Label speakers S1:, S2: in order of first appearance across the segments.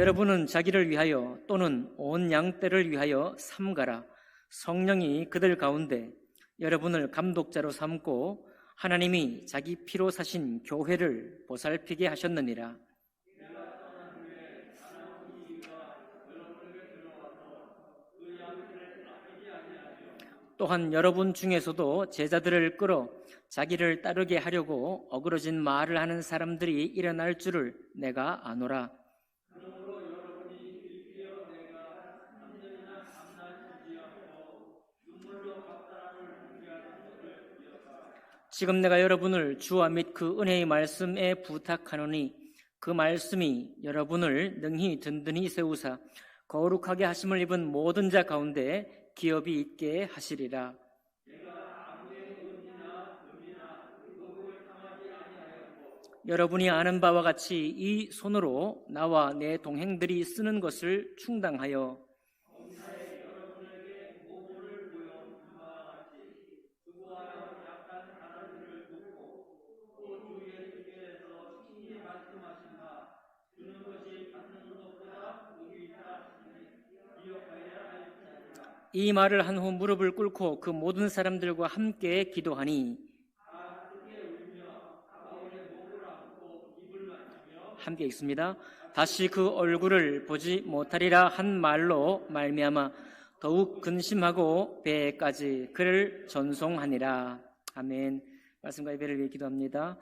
S1: 여러분은 자기를 위하여 또는 온 양떼를 위하여 삼가라. 성령이 그들 가운데 여러분을 감독자로 삼고 하나님이 자기 피로 사신 교회를 보살피게 하셨느니라. 또한 여러분 중에서도 제자들을 끌어 자기를 따르게 하려고 어그러진 말을 하는 사람들이 일어날 줄을 내가 아노라. 지금 내가 여러분을 주와 및 그 은혜의 말씀에 부탁하노니 그 말씀이 여러분을 능히 든든히 세우사 거룩하게 하심을 입은 모든 자 가운데 기업이 있게 하시리라. 여러분이 아는 바와 같이 이 손으로 나와 내 동행들이 쓰는 것을 충당하여 이 말을 한 후 무릎을 꿇고 그 모든 사람들과 함께 기도하니 함께 읽습니다. 다시 그 얼굴을 보지 못하리라 한 말로 말미암아 더욱 근심하고 배에까지 그를 전송하니라. 아멘. 말씀과 예배를 위해 기도합니다.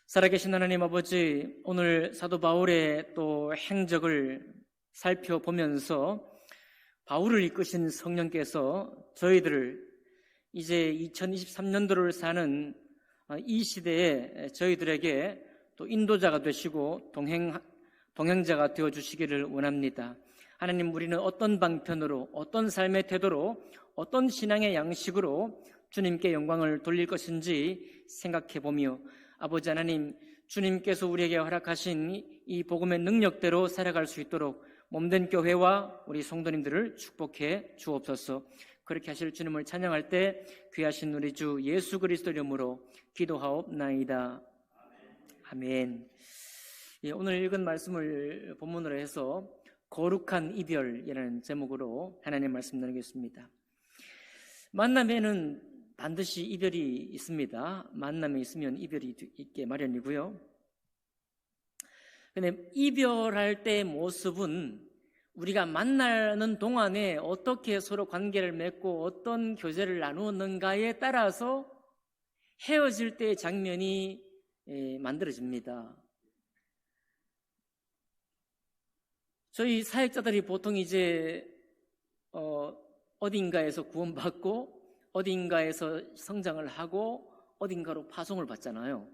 S1: 살아계신 하나님 아버지, 오늘 사도 바울의 또 행적을 살펴보면서 바울을 이끄신 성령께서 저희들을 이제 2023년도를 사는 이 시대에 저희들에게 또 인도자가 되시고 동행자가 되어주시기를 원합니다. 하나님, 우리는 어떤 방편으로, 어떤 삶의 태도로, 어떤 신앙의 양식으로 주님께 영광을 돌릴 것인지 생각해보며 아버지 하나님, 주님께서 우리에게 허락하신 이 복음의 능력대로 살아갈 수 있도록 몸된 교회와 우리 성도님들을 축복해 주옵소서. 그렇게 하실 주님을 찬양할 때 귀하신 우리 주 예수 그리스도 이름으로 기도하옵나이다. 아멘. 오늘 읽은 말씀을 본문으로 해서 거룩한 이별이라는 제목으로 하나님 말씀 나누겠습니다. 만남에는 반드시 이별이 있습니다. 만남에 있으면 이별이 있게 마련이고요. 근데 이별할 때의 모습은 우리가 만나는 동안에 어떻게 서로 관계를 맺고 어떤 교제를 나누었는가에 따라서 헤어질 때의 장면이 만들어집니다. 저희 사역자들이 보통 이제 어딘가에서 구원받고 어딘가에서 성장을 하고 어딘가로 파송을 받잖아요.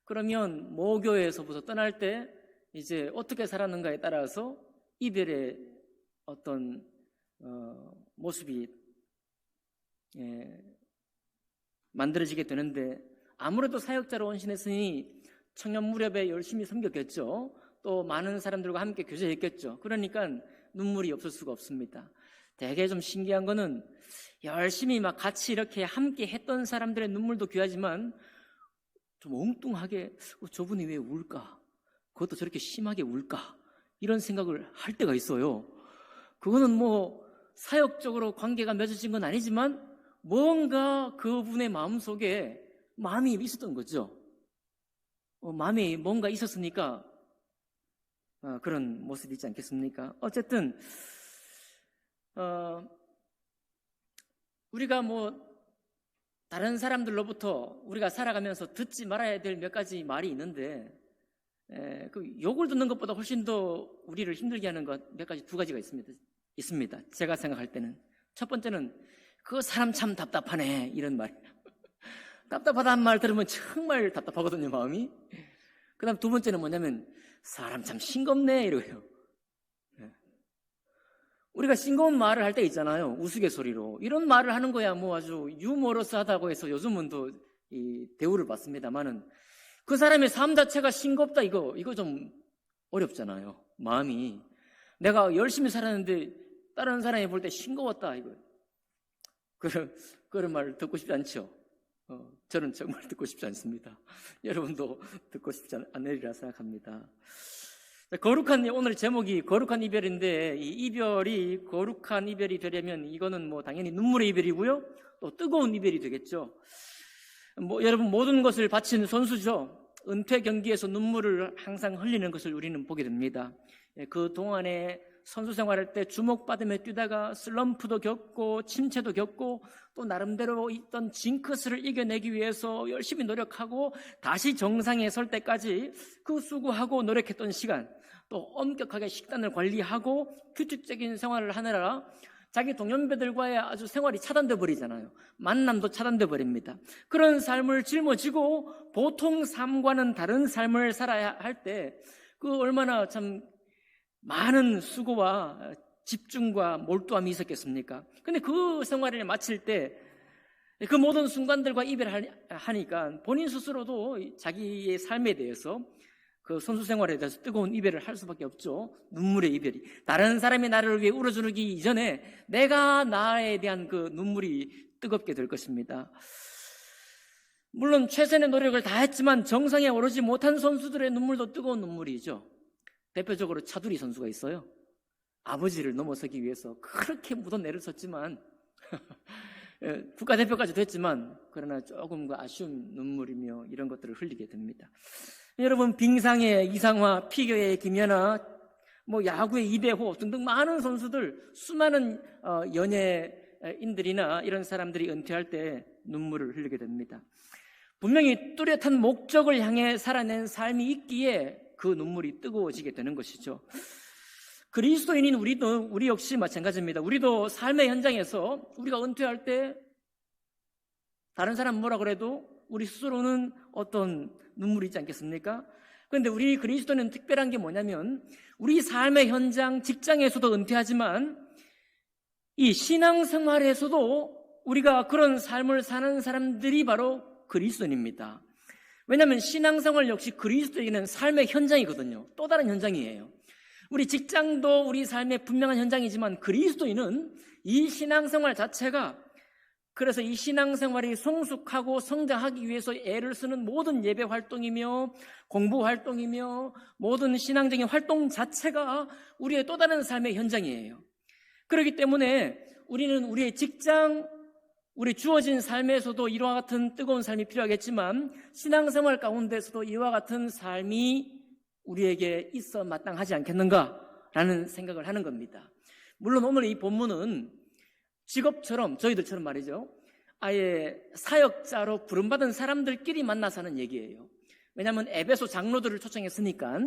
S1: 그러면 모교에서부터 떠날 때 이제 어떻게 살았는가에 따라서 이별의 어떤 모습이 만들어지게 되는데, 아무래도 사역자로 헌신했으니 청년 무렵에 열심히 섬겼겠죠. 또 많은 사람들과 함께 교제했겠죠. 그러니까 눈물이 없을 수가 없습니다. 되게 좀 신기한 거는 열심히 막 같이 이렇게 함께 했던 사람들의 눈물도 귀하지만 좀 엉뚱하게 저분이 왜 울까? 그것도 저렇게 심하게 울까? 이런 생각을 할 때가 있어요. 그거는 뭐 사역적으로 관계가 맺어진 건 아니지만 뭔가 그분의 마음속에 마음이 있었던 거죠. 마음에 뭔가 있었으니까 그런 모습이 있지 않겠습니까? 어쨌든 우리가 뭐 다른 사람들로부터 우리가 살아가면서 듣지 말아야 될 몇 가지 말이 있는데 그 욕을 듣는 것보다 훨씬 더 우리를 힘들게 하는 것 두 가지가 있습니다. 제가 생각할 때는 첫 번째는 그 사람 참 답답하네, 이런 말. 답답하다는 말 들으면 정말 답답하거든요, 마음이. 그 다음 두 번째는 뭐냐면 사람 참 싱겁네, 이러고요. 우리가 싱거운 말을 할 때 있잖아요. 우스갯소리로. 이런 말을 하는 거야 뭐 아주 유머러스하다고 해서 요즘은 또 이 대우를 받습니다만은 그 사람의 삶 자체가 싱겁다, 이거 좀 어렵잖아요. 마음이. 내가 열심히 살았는데 다른 사람이 볼 때 싱거웠다, 이거. 그런 말을 듣고 싶지 않죠. 저는 정말 듣고 싶지 않습니다. 여러분도 듣고 싶지 않으리라 생각합니다. 오늘 제목이 거룩한 이별인데, 이 이별이 거룩한 이별이 되려면 이거는 뭐 당연히 눈물의 이별이고요, 또 뜨거운 이별이 되겠죠. 여러분, 모든 것을 바친 선수죠. 은퇴 경기에서 눈물을 항상 흘리는 것을 우리는 보게 됩니다. 그 동안에 선수 생활할 때 주목받으며 뛰다가 슬럼프도 겪고 침체도 겪고 또 나름대로 있던 징크스를 이겨내기 위해서 열심히 노력하고 다시 정상에 설 때까지 그 수고하고 노력했던 시간, 또 엄격하게 식단을 관리하고 규칙적인 생활을 하느라 자기 동년배들과의 아주 생활이 차단돼 버리잖아요. 만남도 차단돼 버립니다. 그런 삶을 짊어지고 보통 삶과는 다른 삶을 살아야 할 때 그 얼마나 참 많은 수고와 집중과 몰두함이 있었겠습니까? 근데 그 생활을 마칠 때 그 모든 순간들과 이별하니까 본인 스스로도 자기의 삶에 대해서, 그 선수 생활에 대해서 뜨거운 이별을 할 수밖에 없죠. 눈물의 이별이. 다른 사람이 나를 위해 울어주기 이전에 내가 나에 대한 그 눈물이 뜨겁게 될 것입니다. 물론 최선의 노력을 다했지만 정상에 오르지 못한 선수들의 눈물도 뜨거운 눈물이죠. 대표적으로 차두리 선수가 있어요. 아버지를 넘어서기 위해서 그렇게 무던 애를 썼지만 국가대표까지 됐지만 그러나 조금 그 아쉬운 눈물이며 이런 것들을 흘리게 됩니다. 여러분, 빙상의 이상화, 피겨의 김연아, 야구의 이대호 등등 많은 선수들, 수많은 연예인들이나 이런 사람들이 은퇴할 때 눈물을 흘리게 됩니다. 분명히 뚜렷한 목적을 향해 살아낸 삶이 있기에 그 눈물이 뜨거워지게 되는 것이죠. 그리스도인인 우리 역시 마찬가지입니다. 우리도 삶의 현장에서 우리가 은퇴할 때 다른 사람 뭐라 그래도 우리 스스로는 어떤 눈물이 있지 않겠습니까? 그런데 우리 그리스도는 특별한 게 뭐냐면 우리 삶의 현장, 직장에서도 은퇴하지만 이 신앙생활에서도 우리가 그런 삶을 사는 사람들이 바로 그리스도인입니다. 왜냐하면 신앙생활 역시 그리스도에게는 삶의 현장이거든요. 또 다른 현장이에요. 우리 직장도 우리 삶의 분명한 현장이지만 그리스도인은 이 신앙생활 자체가, 그래서 이 신앙생활이 성숙하고 성장하기 위해서 애를 쓰는 모든 예배 활동이며 공부 활동이며 모든 신앙적인 활동 자체가 우리의 또 다른 삶의 현장이에요. 그렇기 때문에 우리는 우리의 직장, 우리 주어진 삶에서도 이와 같은 뜨거운 삶이 필요하겠지만 신앙생활 가운데서도 이와 같은 삶이 우리에게 있어 마땅하지 않겠는가라는 생각을 하는 겁니다. 물론 오늘 이 본문은 직업처럼, 저희들처럼 말이죠, 아예 사역자로 부름받은 사람들끼리 만나서 하는 얘기예요. 왜냐하면 에베소 장로들을 초청했으니까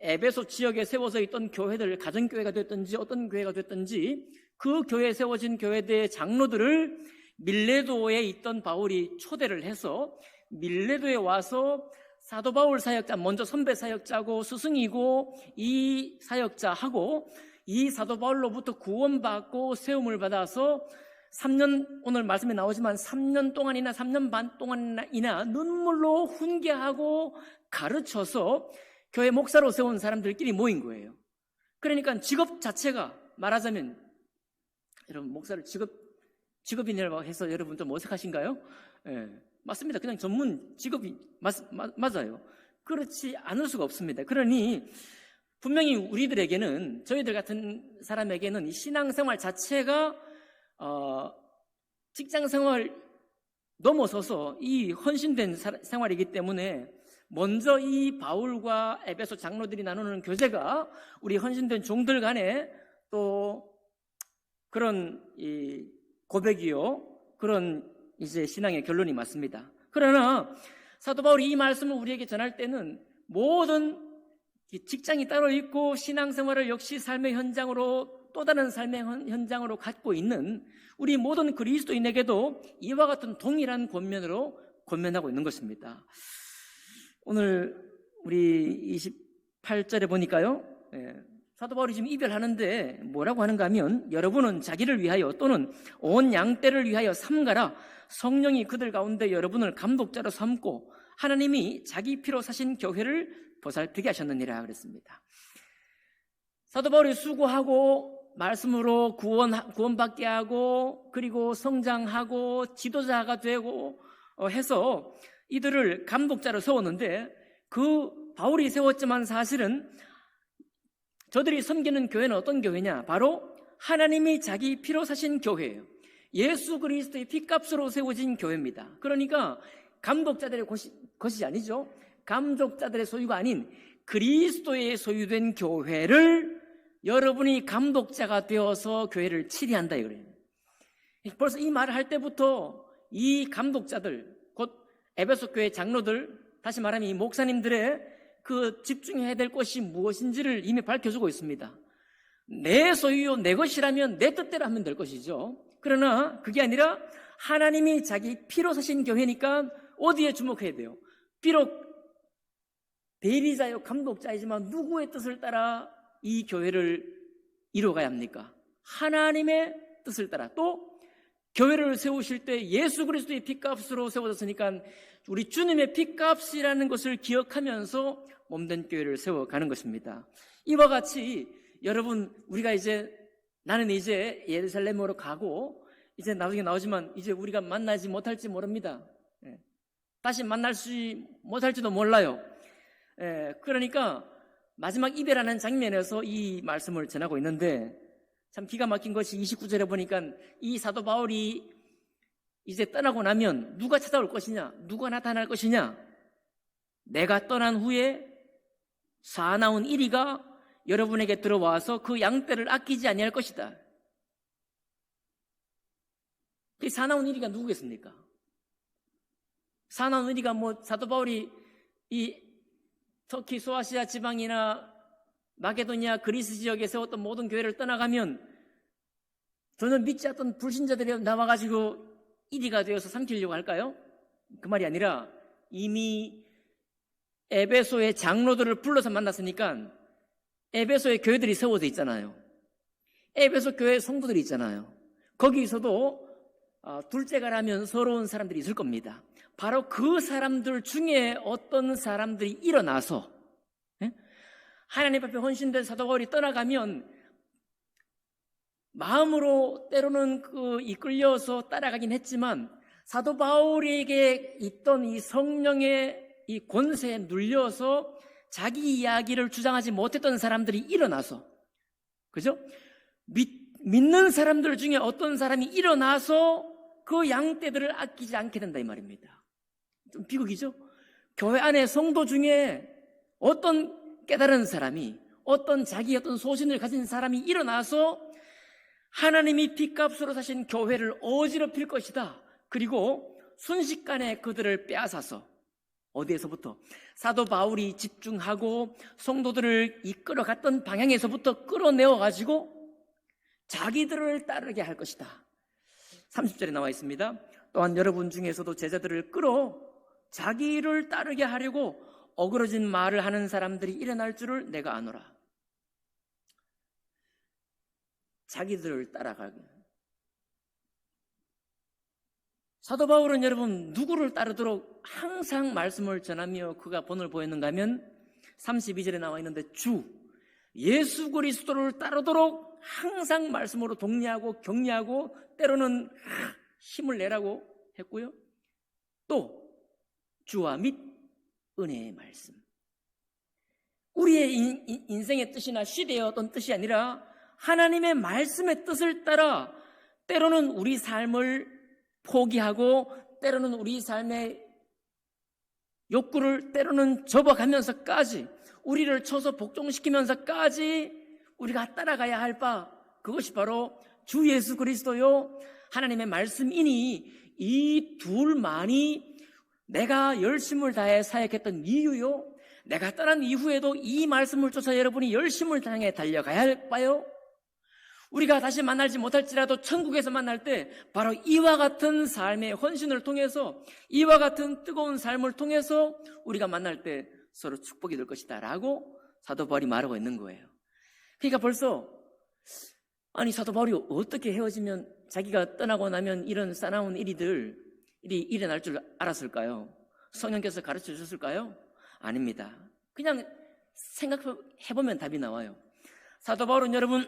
S1: 에베소 지역에 세워져 있던 교회들, 가정교회가 됐든지 어떤 교회가 됐든지 그 교회에 세워진 교회들의 장로들을 밀레도에 있던 바울이 초대를 해서 밀레도에 와서 사도 바울 사역자, 먼저 선배 사역자고 스승이고 이 사역자하고 이 사도 바울로부터 구원받고 세움을 받아서 3년, 오늘 말씀에 나오지만 3년 동안이나 3년 반 동안이나 눈물로 훈계하고 가르쳐서 교회 목사로 세운 사람들끼리 모인 거예요. 그러니까 직업 자체가, 말하자면 여러분, 목사를 직업인이라고 해서 여러분 좀 어색하신가요? 예, 맞습니다. 그냥 전문 직업이 맞아요. 그렇지 않을 수가 없습니다. 그러니 분명히 우리들에게는, 저희들 같은 사람에게는 이 신앙생활 자체가 직장생활 넘어서서 이 헌신된 생활이기 때문에 먼저 이 바울과 에베소 장로들이 나누는 교제가 우리 헌신된 종들 간에 또 그런 이 고백이요, 그런 이제 신앙의 결론이 맞습니다. 그러나 사도 바울이 이 말씀을 우리에게 전할 때는 모든 직장이 따로 있고 신앙생활을 역시 삶의 현장으로, 또 다른 삶의 현장으로 갖고 있는 우리 모든 그리스도인에게도 이와 같은 동일한 권면으로 권면하고 있는 것입니다. 오늘 우리 28절에 보니까요, 사도 바울이 지금 이별하는데 뭐라고 하는가 하면, 여러분은 자기를 위하여 또는 온 양떼를 위하여 삼가라. 성령이 그들 가운데 여러분을 감독자로 삼고 하나님이 자기 피로 사신 교회를 보살피게 하셨느니라 그랬습니다. 사도 바울이 수고하고 말씀으로 구원받게 하고 그리고 성장하고 지도자가 되고 해서 이들을 감독자로 세웠는데, 그 바울이 세웠지만 사실은 저들이 섬기는 교회는 어떤 교회냐? 바로 하나님이 자기 피로 사신 교회예요. 예수 그리스도의 피값으로 세워진 교회입니다. 그러니까 감독자들의 것이 아니죠. 감독자들의 소유가 아닌 그리스도의 소유된 교회를 여러분이 감독자가 되어서 교회를 치리한다 이거예요. 벌써 이 말을 할 때부터 이 감독자들, 곧 에베소 교회 장로들, 다시 말하면 이 목사님들의 그 집중해야 될 것이 무엇인지를 이미 밝혀주고 있습니다. 내 소유요 내 것이라면 내 뜻대로 하면 될 것이죠. 그러나 그게 아니라 하나님이 자기 피로 사신 교회니까 어디에 주목해야 돼요? 비록 대리자요 감독자이지만 누구의 뜻을 따라 이 교회를 이루어가야 합니까? 하나님의 뜻을 따라. 또 교회를 세우실 때 예수 그리스도의 피값으로 세워졌으니까 우리 주님의 피값이라는 것을 기억하면서 몸된 교회를 세워가는 것입니다. 이와 같이 여러분, 우리가 나는 이제 예루살렘으로 가고 이제 나중에 나오지만 이제 우리가 만나지 못할지 모릅니다. 다시 만날지 못할지도 몰라요. 그러니까 마지막 이별하는 장면에서 이 말씀을 전하고 있는데 참 기가 막힌 것이 29절에 보니까 이 사도 바울이 이제 떠나고 나면 누가 찾아올 것이냐? 누가 나타날 것이냐? 내가 떠난 후에 사나운 이리가 여러분에게 들어와서 그 양떼를 아끼지 아니할 것이다. 그 사나운 이리가 누구겠습니까? 사나운 이리가 사도 바울이 이 터키 소아시아 지방이나 마게도니아 그리스 지역에 세웠던 모든 교회를 떠나가면 전혀 믿지 않던 불신자들이 나와가지고 이리가 되어서 삼키려고 할까요? 그 말이 아니라 이미 에베소의 장로들을 불러서 만났으니까 에베소의 교회들이 세워져 있잖아요. 에베소 교회 성도들이 있잖아요. 거기서도 둘째가라면 서러운 사람들이 있을 겁니다. 바로 그 사람들 중에 어떤 사람들이 일어나서 하나님 앞에 헌신된 사도 바울이 떠나가면 마음으로 때로는 이끌려서 따라가긴 했지만 사도 바울에게 있던 이 성령의 이 권세에 눌려서 자기 이야기를 주장하지 못했던 사람들이 일어나서, 그죠? 믿는 사람들 중에 어떤 사람이 일어나서 그 양떼들을 아끼지 않게 된다 이 말입니다. 좀 비극이죠? 교회 안에 성도 중에 어떤 깨달은 사람이, 어떤 자기 어떤 소신을 가진 사람이 일어나서 하나님이 피값으로 사신 교회를 어지럽힐 것이다. 그리고 순식간에 그들을 빼앗아서 어디에서부터? 사도 바울이 집중하고 성도들을 이끌어갔던 방향에서부터 끌어내어가지고 자기들을 따르게 할 것이다. 30절에 나와 있습니다. 또한 여러분 중에서도 제자들을 끌어 자기를 따르게 하려고 어그러진 말을 하는 사람들이 일어날 줄을 내가 아노라. 자기들을 따라가게. 사도 바울은 여러분 누구를 따르도록 항상 말씀을 전하며 그가 본을 보였는가 하면 32절에 나와 있는데 주 예수 그리스도를 따르도록 항상 말씀으로 독려하고 격려하고 때로는 힘을 내라고 했고요. 또 주와 및 은혜의 말씀. 우리의 인생의 뜻이나 시대의 어떤 뜻이 아니라 하나님의 말씀의 뜻을 따라 때로는 우리 삶을 포기하고 때로는 우리 삶의 욕구를 때로는 접어가면서까지 우리를 쳐서 복종시키면서까지 우리가 따라가야 할 바, 그것이 바로 주 예수 그리스도요 하나님의 말씀이니 이 둘만이 내가 열심을 다해 사역했던 이유요, 내가 떠난 이후에도 이 말씀을 쫓아 여러분이 열심을 다해 달려가야 할 바요, 우리가 다시 만날지 못할지라도 천국에서 만날 때 바로 이와 같은 삶의 헌신을 통해서 이와 같은 뜨거운 삶을 통해서 우리가 만날 때 서로 축복이 될 것이다 라고 사도 바울이 말하고 있는 거예요. 그러니까 벌써 사도 바울이 어떻게 헤어지면 자기가 떠나고 나면 이런 싸나운 일이 일어날 줄 알았을까요? 성령께서 가르쳐 주셨을까요? 아닙니다. 그냥 생각해보면 답이 나와요. 사도 바울은 여러분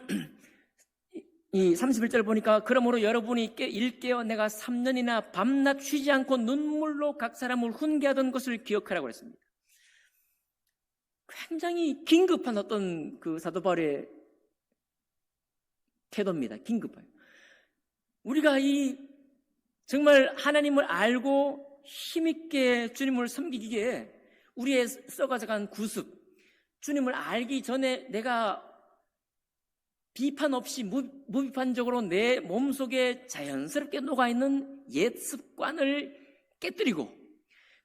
S1: 이 31절 보니까 그러므로 여러분이 일깨어 내가 3년이나 밤낮 쉬지 않고 눈물로 각 사람을 훈계하던 것을 기억하라고 했습니다. 굉장히 긴급한 어떤 그 사도 바울의 태도입니다. 긴급해요. 우리가 이 정말 하나님을 알고 힘있게 주님을 섬기기에 우리의 썩어져간 구습, 주님을 알기 전에 내가 비판 없이 무비판적으로 내 몸속에 자연스럽게 녹아있는 옛 습관을 깨뜨리고,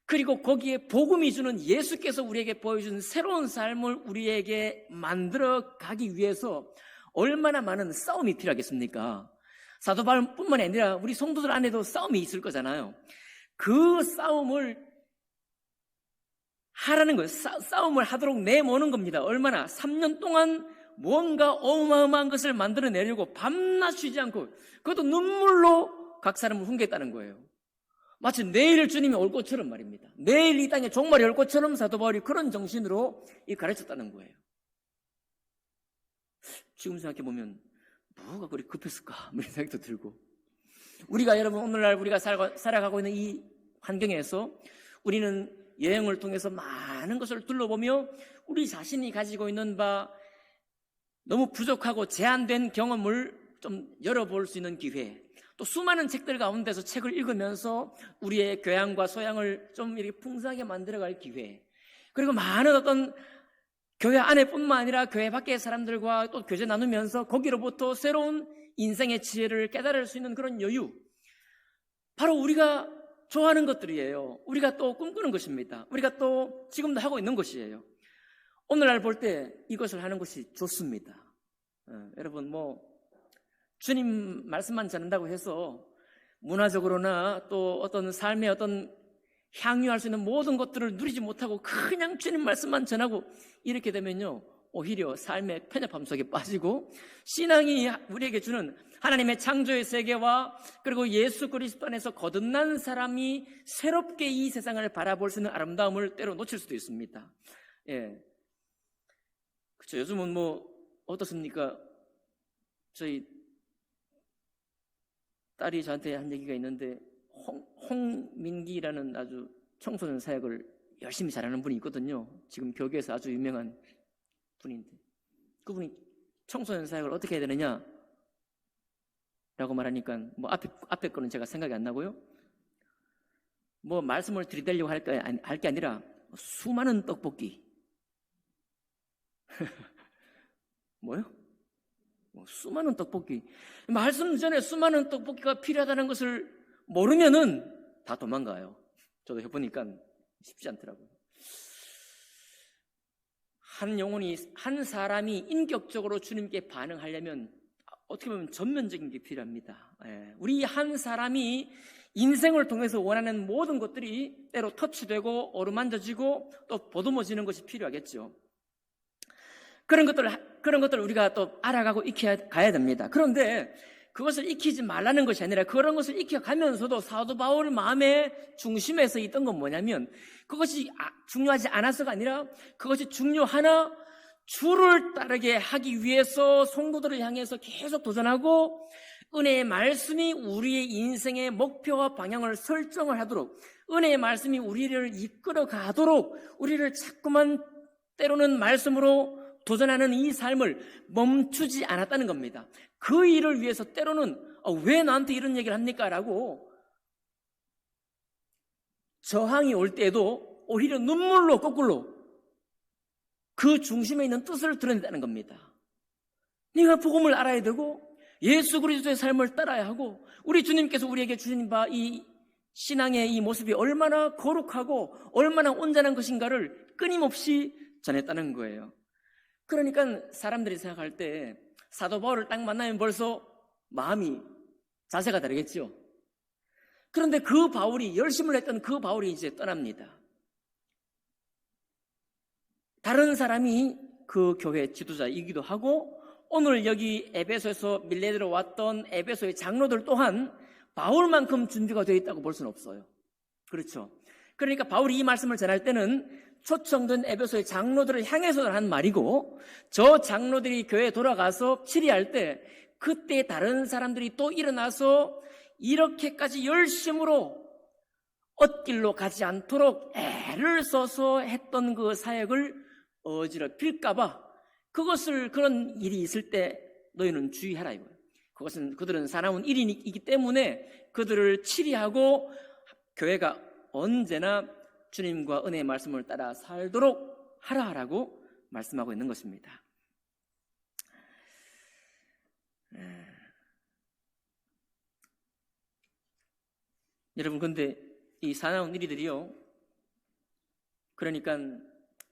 S1: 그리고 거기에 복음이 주는 예수께서 우리에게 보여준 새로운 삶을 우리에게 만들어 가기 위해서 얼마나 많은 싸움이 필요하겠습니까? 사도 바울뿐만 아니라 우리 성도들 안에도 싸움이 있을 거잖아요. 그 싸움을 하라는 거예요. 싸움을 하도록 내모는 겁니다. 얼마나? 3년 동안 뭔가 어마어마한 것을 만들어내려고 밤낮 쉬지 않고, 그것도 눈물로 각 사람을 훈계했다는 거예요. 마치 내일 주님이 올 것처럼 말입니다. 내일 이 땅에 종말이 올 것처럼 사도 바울이 그런 정신으로 가르쳤다는 거예요. 지금 생각해보면 뭐가 그리 급했을까? 이런 생각도 들고, 우리가 여러분 오늘날 우리가 살아가고 있는 이 환경에서 우리는 여행을 통해서 많은 것을 둘러보며 우리 자신이 가지고 있는 바 너무 부족하고 제한된 경험을 좀 열어볼 수 있는 기회, 또 수많은 책들 가운데서 책을 읽으면서 우리의 교양과 소양을 좀 이렇게 풍성하게 만들어갈 기회, 그리고 많은 어떤 교회 안에뿐만 아니라 교회 밖의 사람들과 또 교제 나누면서 거기로부터 새로운 인생의 지혜를 깨달을 수 있는 그런 여유, 바로 우리가 좋아하는 것들이에요. 우리가 또 꿈꾸는 것입니다. 우리가 또 지금도 하고 있는 것이에요. 오늘날 볼 때 이것을 하는 것이 좋습니다. 여러분, 주님 말씀만 전한다고 해서 문화적으로나 또 어떤 삶의 어떤 향유할 수 있는 모든 것들을 누리지 못하고 그냥 주님 말씀만 전하고 이렇게 되면요, 오히려 삶의 편협함 속에 빠지고 신앙이 우리에게 주는 하나님의 창조의 세계와 그리고 예수 그리스도 안에서 거듭난 사람이 새롭게 이 세상을 바라볼 수 있는 아름다움을 때로 놓칠 수도 있습니다. 예, 그렇죠. 요즘은 어떻습니까? 저희 딸이 저한테 한 얘기가 있는데, 홍민기라는 아주 청소년 사역을 열심히 잘하는 분이 있거든요. 지금 교계에서 아주 유명한 분인데, 그분이 청소년 사역을 어떻게 해야 되느냐 라고 말하니까 앞에 거는 제가 생각이 안 나고요, 말씀을 들이대려고 할 게 아니라 수많은 떡볶이 뭐요? 수많은 떡볶이, 말씀 전에 수많은 떡볶이가 필요하다는 것을 모르면은 다 도망가요. 저도 해보니까 쉽지 않더라고요. 한 사람이 인격적으로 주님께 반응하려면 어떻게 보면 전면적인 게 필요합니다. 우리 한 사람이 인생을 통해서 원하는 모든 것들이 때로 터치되고 어루만져지고 또 보듬어지는 것이 필요하겠죠. 그런 것들을 우리가 또 알아가고 익혀가야 됩니다. 그런데 그것을 익히지 말라는 것이 아니라 그런 것을 익혀가면서도 사도 바울 마음의 중심에서 있던 건 뭐냐면, 그것이 중요하지 않아서가 아니라 그것이 중요하나 주를 따르게 하기 위해서 성도들을 향해서 계속 도전하고 은혜의 말씀이 우리의 인생의 목표와 방향을 설정을 하도록, 은혜의 말씀이 우리를 이끌어 가도록 우리를 자꾸만 때로는 말씀으로 도전하는 이 삶을 멈추지 않았다는 겁니다. 그 일을 위해서 때로는 왜 나한테 이런 얘기를 합니까? 라고 저항이 올 때에도 오히려 눈물로 거꾸로 그 중심에 있는 뜻을 드러낸다는 겁니다. 네가 복음을 알아야 되고 예수 그리스도의 삶을 따라야 하고 우리 주님께서 우리에게 주신 바 이 신앙의 이 모습이 얼마나 거룩하고 얼마나 온전한 것인가를 끊임없이 전했다는 거예요. 그러니까 사람들이 생각할 때 사도 바울을 딱 만나면 벌써 마음이, 자세가 다르겠죠. 그런데 그 바울이, 열심을 했던 그 바울이 이제 떠납니다. 다른 사람이 그 교회 지도자이기도 하고, 오늘 여기 에베소에서 밀레드로 왔던 에베소의 장로들 또한 바울만큼 준비가 되어 있다고 볼 수는 없어요. 그렇죠. 그러니까 바울이 이 말씀을 전할 때는 초청된 에베소의 장로들을 향해서 한 말이고, 저 장로들이 교회에 돌아가서 치리할 때 그때 다른 사람들이 또 일어나서 이렇게까지 열심으로 엇길로 가지 않도록 애를 써서 했던 그 사역을 어지럽힐까봐 그런 일이 있을 때 너희는 주의하라 이거예요. 그들은 사나운 일이기 때문에 그들을 치리하고 교회가 언제나 주님과 은혜의 말씀을 따라 살도록 하라라고 말씀하고 있는 것입니다. 여러분, 근데 이 사나운 일이들이요, 그러니까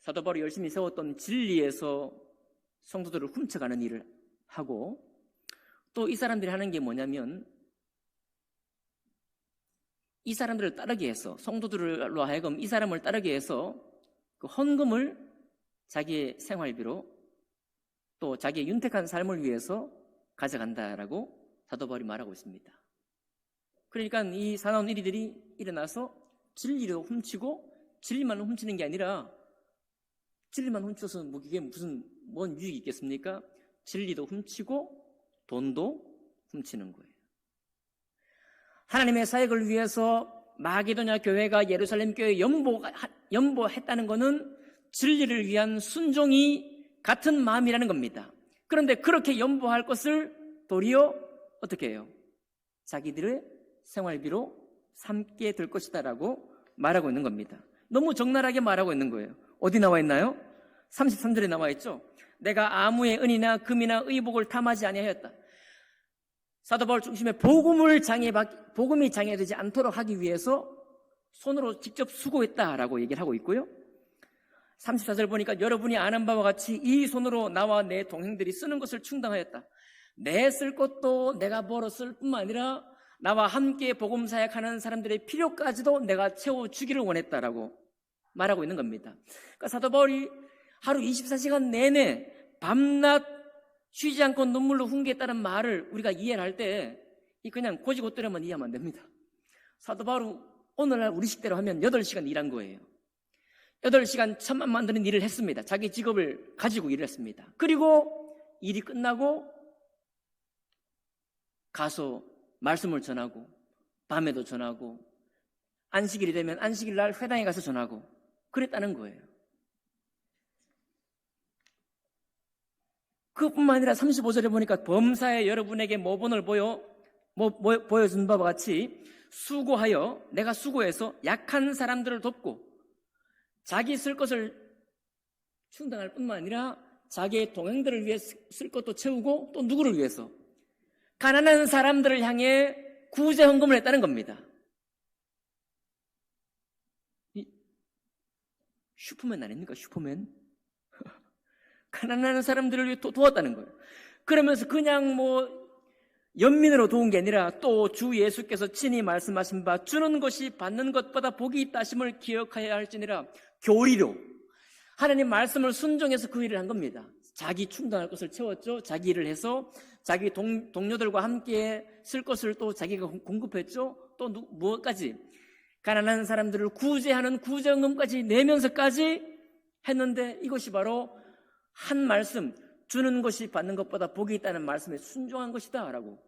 S1: 사도 바울이 열심히 세웠던 진리에서 성도들을 훔쳐가는 일을 하고, 또 이 사람들이 하는 게 뭐냐면 이 사람들을 따르게 해서, 성도들로 하여금 이 사람을 따르게 해서 그 헌금을 자기의 생활비로 또 자기의 윤택한 삶을 위해서 가져간다라고 사도 바울이 말하고 있습니다. 그러니까 이 사나운 일들이 일어나서 진리를 훔치고, 진리만 훔치는 게 아니라 진리만 훔쳐서 이게 뭔 유익이 있겠습니까? 진리도 훔치고 돈도 훔치는 거예요. 하나님의 사역을 위해서 마게도냐 교회가 예루살렘 교회에 연보했다는 것은 진리를 위한 순종이 같은 마음이라는 겁니다. 그런데 그렇게 연보할 것을 도리어 어떻게 해요? 자기들의 생활비로 삼게 될 것이다 라고 말하고 있는 겁니다. 너무 적나라하게 말하고 있는 거예요. 어디 나와 있나요? 33절에 나와 있죠. 내가 아무의 은이나 금이나 의복을 탐하지 아니하였다. 사도 바울 중심에 복음이 장애되지 않도록 하기 위해서 손으로 직접 수고했다라고 얘기를 하고 있고요. 34절 보니까 여러분이 아는 바와 같이 이 손으로 나와 내 동행들이 쓰는 것을 충당하였다. 내 쓸 것도 내가 벌어 쓸 뿐만 아니라 나와 함께 복음 사역하는 사람들의 필요까지도 내가 채워주기를 원했다라고 말하고 있는 겁니다. 그러니까 사도 바울이 하루 24시간 내내 밤낮 쉬지 않고 눈물로 훈계했다는 말을 우리가 이해를 할 때 그냥 고지고대로만 이해하면 안 됩니다. 사도 바울은 오늘날 우리 식대로 하면 8시간 일한 거예요. 8시간 천만 만드는 일을 했습니다. 자기 직업을 가지고 일을 했습니다. 그리고 일이 끝나고 가서 말씀을 전하고, 밤에도 전하고, 안식일이 되면 안식일 날 회당에 가서 전하고 그랬다는 거예요. 그뿐만 아니라 35절에 보니까 범사에 여러분에게 모본을 보여준 바와 같이 내가 수고해서 약한 사람들을 돕고 자기 쓸 것을 충당할 뿐만 아니라 자기의 동행들을 위해 쓸 것도 채우고, 또 누구를 위해서? 가난한 사람들을 향해 구제 헌금을 했다는 겁니다. 슈퍼맨 아닙니까? 슈퍼맨. 가난한 사람들을 위해 도왔다는 거예요. 그러면서 그냥 연민으로 도운 게 아니라 또 주 예수께서 친히 말씀하신 바 주는 것이 받는 것보다 복이 있다 하심을 기억하여야 할지니라, 교리로 하나님 말씀을 순종해서 그 일을 한 겁니다. 자기 충당할 것을 채웠죠. 자기 일을 해서 자기 동료들과 함께 쓸 것을 또 자기가 공급했죠. 또 무엇까지? 가난한 사람들을 구제하는 구제헌금까지 내면서까지 했는데, 이것이 바로 한 말씀, 주는 것이 받는 것보다 복이 있다는 말씀에 순종한 것이다 라고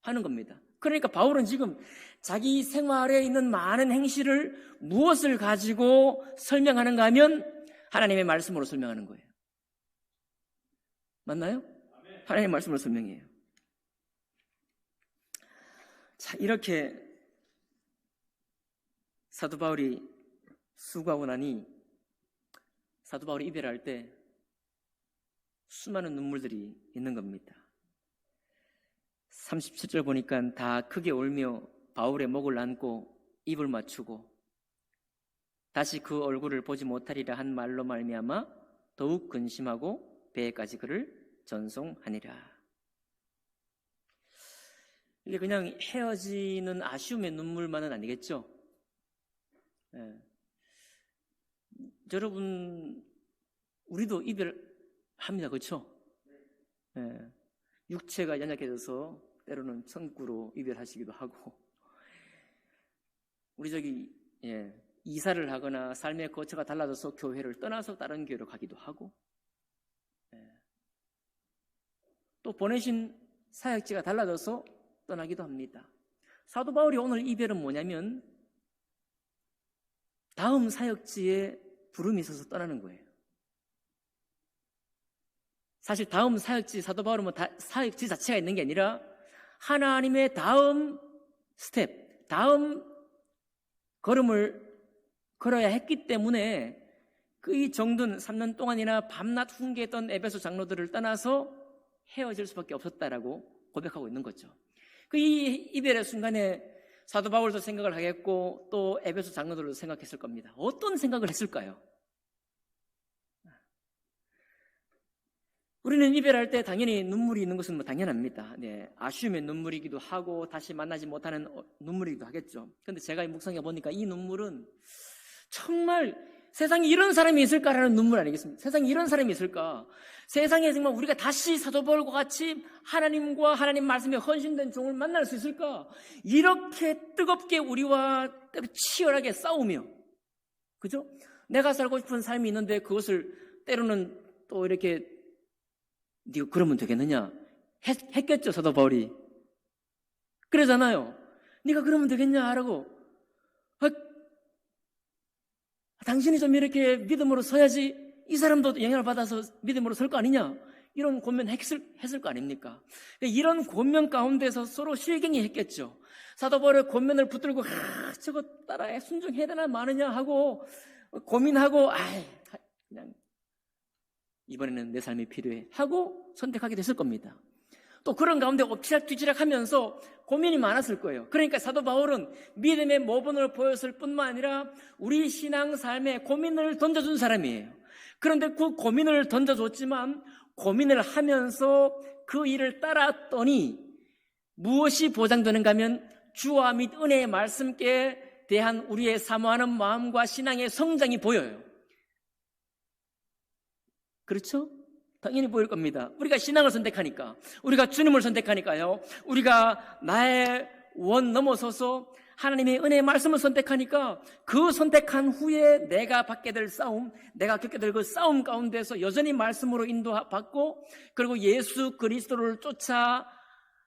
S1: 하는 겁니다. 그러니까 바울은 지금 자기 생활에 있는 많은 행실을 무엇을 가지고 설명하는가 하면 하나님의 말씀으로 설명하는 거예요. 맞나요? 하나님의 말씀으로 설명해요. 자, 이렇게 사도 바울이 수고하고 나니 사도 바울이 이별할 때 수많은 눈물들이 있는 겁니다. 37절 보니까 다 크게 울며 바울의 목을 안고 입을 맞추고 다시 그 얼굴을 보지 못하리라 한 말로 말미암아 더욱 근심하고 배에까지 그를 전송하니라. 이게 그냥 헤어지는 아쉬움의 눈물만은 아니겠죠? 여러분, 우리도 이별합니다. 그렇죠? 육체가 연약해져서 때로는 천구로 이별하시기도 하고, 우리 이사를 하거나 삶의 거처가 달라져서 교회를 떠나서 다른 교회로 가기도 하고, 또 보내신 사역지가 달라져서 떠나기도 합니다. 사도 바울이 오늘 이별은 뭐냐면 다음 사역지에 부름이 있어서 떠나는 거예요. 사실 다음 사역지, 사도 바울은 사역지 자체가 있는 게 아니라 하나님의 다음 스텝, 다음 걸음을 걸어야 했기 때문에 그 정든 3년 동안이나 밤낮 훈계했던 에베소 장로들을 떠나서 헤어질 수밖에 없었다라고 고백하고 있는 거죠. 그 이 이별의 순간에 사도 바울도 생각을 하겠고 또 에베소 장로들도 생각했을 겁니다. 어떤 생각을 했을까요? 우리는 이별할 때 당연히 눈물이 있는 것은 뭐 당연합니다. 네, 아쉬움의 눈물이기도 하고 다시 만나지 못하는 눈물이기도 하겠죠. 그런데 제가 묵상해 보니까 이 눈물은 정말 세상에 이런 사람이 있을까라는 눈물 아니겠습니까? 세상에 이런 사람이 있을까? 세상에 정말 우리가 다시 사도 바울과 같이 하나님과 하나님 말씀에 헌신된 종을 만날 수 있을까? 이렇게 뜨겁게 우리와 치열하게 싸우며, 그죠? 내가 살고 싶은 삶이 있는데 그것을 때로는 또 이렇게 네가 그러면 되겠느냐? 했겠죠, 사도 바울이. 그러잖아요. 네가 그러면 되겠냐라고. 당신이 좀 이렇게 믿음으로 서야지 이 사람도 영향을 받아서 믿음으로 설 거 아니냐? 이런 고민 했을 거 아닙니까? 이런 고민 가운데서 서로 실갱이 했겠죠. 사도 바울의 고민을 붙들고 저거 따라 순종해야 되나 마느냐 하고 고민하고 그냥 이번에는 내 삶이 필요해 하고 선택하게 됐을 겁니다. 또 그런 가운데 엎치락뒤치락 하면서 고민이 많았을 거예요. 그러니까 사도 바울은 믿음의 모범을 보였을 뿐만 아니라 우리 신앙 삶에 고민을 던져준 사람이에요. 그런데 그 고민을 던져줬지만 고민을 하면서 그 일을 따랐더니 무엇이 보장되는가 하면 주와 및 은혜의 말씀께 대한 우리의 사모하는 마음과 신앙의 성장이 보여요. 그렇죠? 당연히 보일 겁니다. 우리가 신앙을 선택하니까, 우리가 주님을 선택하니까요, 우리가 나의 원 넘어서서 하나님의 은혜의 말씀을 선택하니까 그 선택한 후에 내가 받게 될 싸움, 내가 겪게 될 그 싸움 가운데서 여전히 말씀으로 인도받고 그리고 예수 그리스도를 쫓아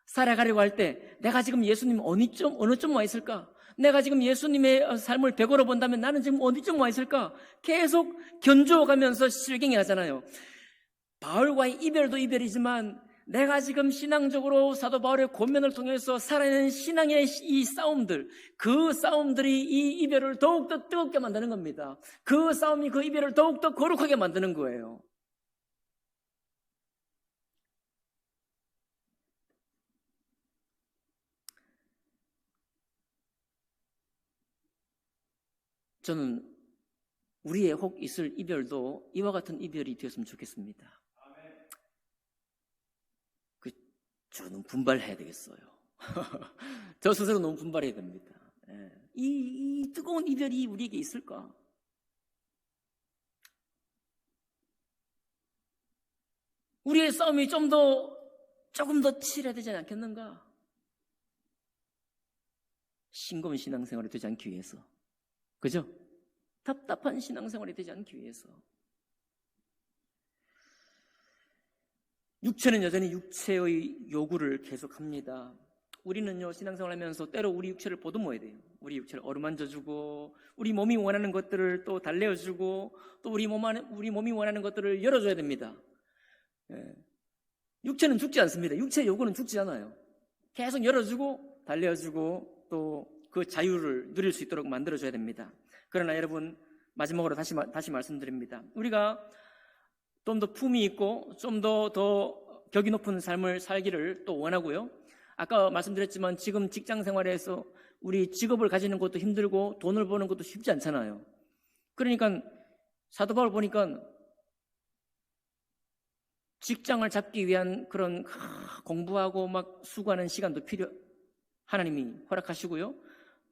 S1: 살아가려고 할 때 내가 지금 예수님 어느 쯤 와 있을까? 내가 지금 예수님의 삶을 되돌아 본다면 나는 지금 어디쯤 와 있을까? 계속 견주어가면서 실갱이 하잖아요. 바울과의 이별도 이별이지만 내가 지금 신앙적으로 사도 바울의 권면을 통해서 살아내는 신앙의 이 싸움들, 그 싸움들이 이 이별을 더욱더 뜨겁게 만드는 겁니다. 그 싸움이 그 이별을 더욱더 거룩하게 만드는 거예요. 저는 우리의 혹 있을 이별도 이와 같은 이별이 되었으면 좋겠습니다. 저는 분발해야 되겠어요. 저 스스로 너무 분발해야 됩니다. 이 뜨거운 이별이 우리에게 있을까? 우리의 싸움이 조금 더 치러야 되지 않겠는가? 싱거운 신앙생활이 되지 않기 위해서. 그죠? 답답한 신앙생활이 되지 않기 위해서. 육체는 여전히 육체의 요구를 계속합니다. 우리는요, 신앙생활 하면서 때로 우리 육체를 보듬어야 돼요. 우리 육체를 어루만져주고 우리 몸이 원하는 것들을 또 달래어주고 또 우리 몸이 원하는 것들을 열어줘야 됩니다. 육체는 죽지 않습니다. 육체의 요구는 죽지 않아요. 계속 열어주고 달래어주고 또 그 자유를 누릴 수 있도록 만들어줘야 됩니다. 그러나 여러분, 마지막으로 다시 말씀드립니다. 우리가 좀 더 품위 있고 좀 더 격이 높은 삶을 살기를 또 원하고요. 아까 말씀드렸지만 지금 직장 생활에서 우리 직업을 가지는 것도 힘들고 돈을 버는 것도 쉽지 않잖아요. 그러니까 사도 바울 보니까 직장을 잡기 위한 그런 공부하고 막 수고하는 시간도 하나님이 허락하시고요.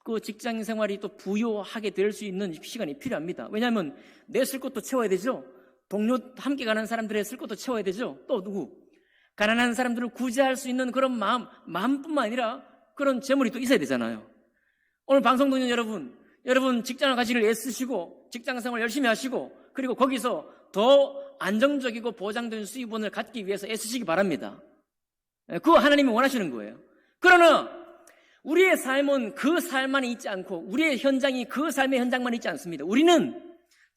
S1: 그 직장 생활이 또 부요하게 될 수 있는 시간이 필요합니다. 왜냐하면 내 쓸 것도 채워야 되죠. 동료 함께 가는 사람들의 쓸 것도 채워야 되죠. 또 누구? 가난한 사람들을 구제할 수 있는 그런 마음뿐만 아니라 그런 재물이 또 있어야 되잖아요. 오늘 방송 듣는 여러분 직장을 가지길 애쓰시고 직장 생활 열심히 하시고 그리고 거기서 더 안정적이고 보장된 수입원을 갖기 위해서 애쓰시기 바랍니다. 그거 하나님이 원하시는 거예요. 그러나 우리의 삶은 그 삶만 있지 않고 우리의 현장이 그 삶의 현장만 있지 않습니다. 우리는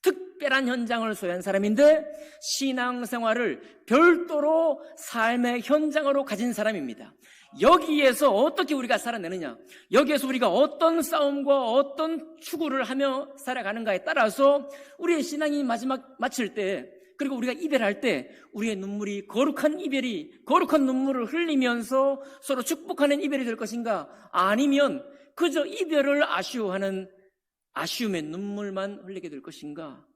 S1: 특별한 현장을 소유한 사람인데 신앙생활을 별도로 삶의 현장으로 가진 사람입니다. 여기에서 어떻게 우리가 살아내느냐, 여기에서 우리가 어떤 싸움과 어떤 추구를 하며 살아가는가에 따라서 우리의 신앙이 마지막 마칠 때, 그리고 우리가 이별할 때 우리의 눈물이 거룩한 눈물을 흘리면서 서로 축복하는 이별이 될 것인가, 아니면 그저 이별을 아쉬워하는 아쉬움의 눈물만 흘리게 될 것인가,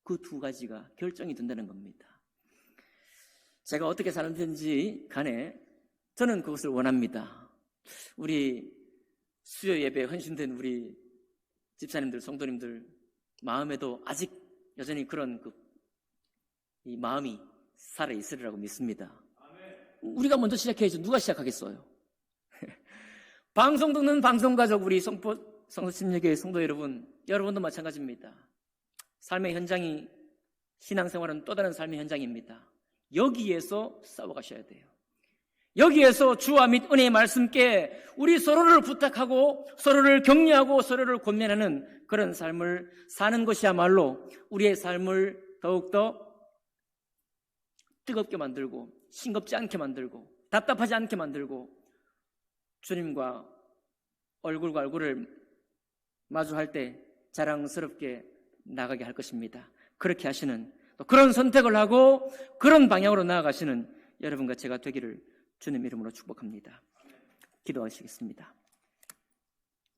S1: 그 두 가지가 결정이 된다는 겁니다. 제가 어떻게 살든지 간에 저는 그것을 원합니다. 우리 수요 예배에 헌신된 우리 집사님들, 성도님들 마음에도 아직 여전히 그런 이 마음이 살아있으리라고 믿습니다. 우리가 먼저 시작해야죠. 누가 시작하겠어요? 방송 듣는 방송가족 우리 성도침례교회 성도 여러분도 마찬가지입니다. 삶의 현장이, 신앙생활은 또 다른 삶의 현장입니다. 여기에서 싸워가셔야 돼요. 여기에서 주와 및 은혜의 말씀께 우리 서로를 부탁하고 서로를 격려하고 서로를 권면하는 그런 삶을 사는 것이야말로 우리의 삶을 더욱더 뜨겁게 만들고 싱겁지 않게 만들고 답답하지 않게 만들고 주님과 얼굴과 얼굴을 마주할 때 자랑스럽게 나가게 할 것입니다. 그렇게 하시는, 또 그런 선택을 하고 그런 방향으로 나아가시는 여러분과 제가 되기를 주님 이름으로 축복합니다. 기도하시겠습니다.